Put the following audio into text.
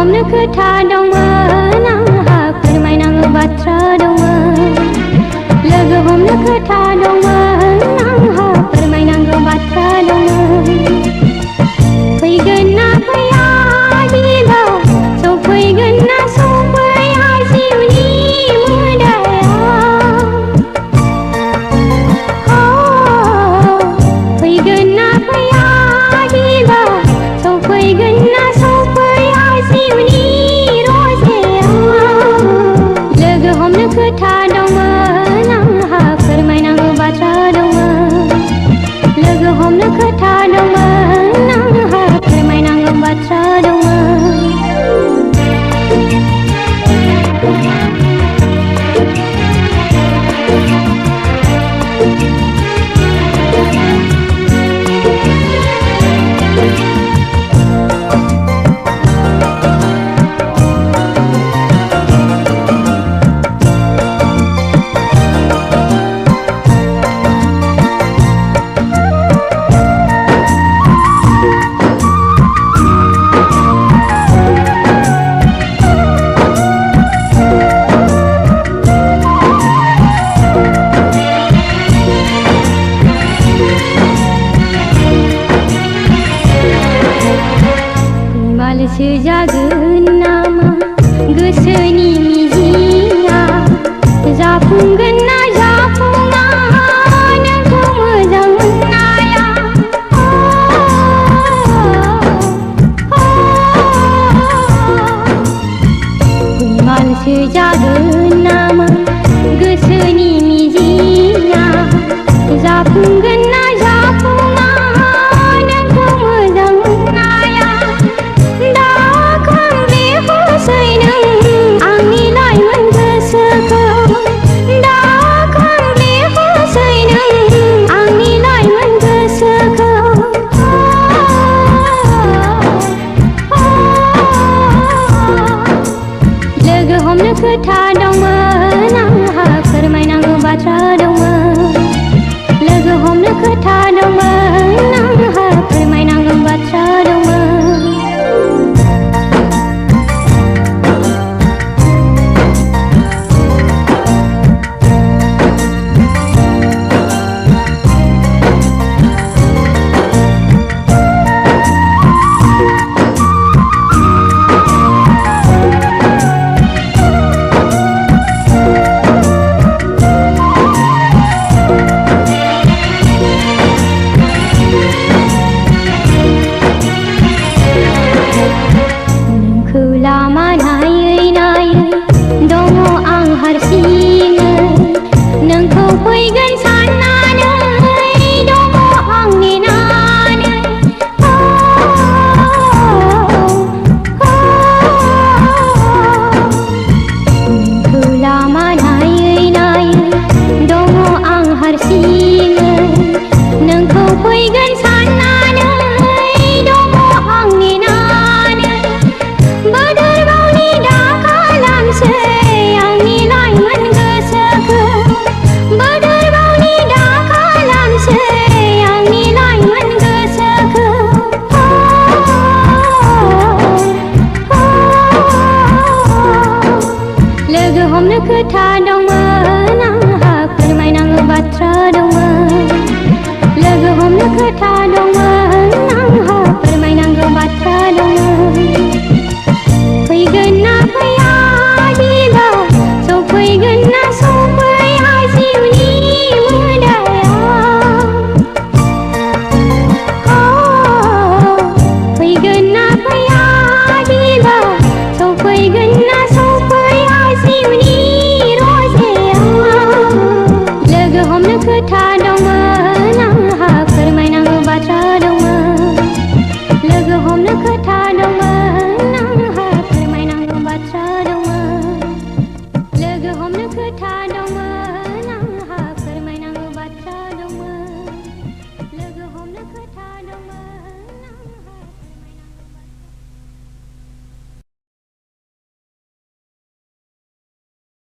हमनो खोथा दंमोन आंहा फोरमायनांगौ बाथ्रा दंमोन लोगो हमनो खोथा दंमोन आंहा फोरमायनांगौ बाथ्रा दंमोन फैगोन ना फैया दिबा सफैगोन ना सफैया जिउनि मोदाया फैगोन ना फैया दिबा सफैगोन ना सफैया जिउनि रजेया लोगो हमनो खोथा दंमोन आंहा फोरमायनांगौ बाथ्रा दंमोन लोगो हमनो खोथा दंमोन आंहा फोरमायनांगौ बाथ्रा दंमोन बालसो जागोन नामा गोसोनि मिजिंआ जाफुंगोन ना जाफुङा नोंखौ मोजां मोननाया बालसो जागोन नामा गोसोनि मिजिंआ जाफुंगोन ना जाफुङा नोंखौ मोजां मोननाया आंनि लाइमोन गोसोखौ दाखांले हसै नों आंनि लाइमोन गोसोखौ लोगो हमनो खोथा दंमोन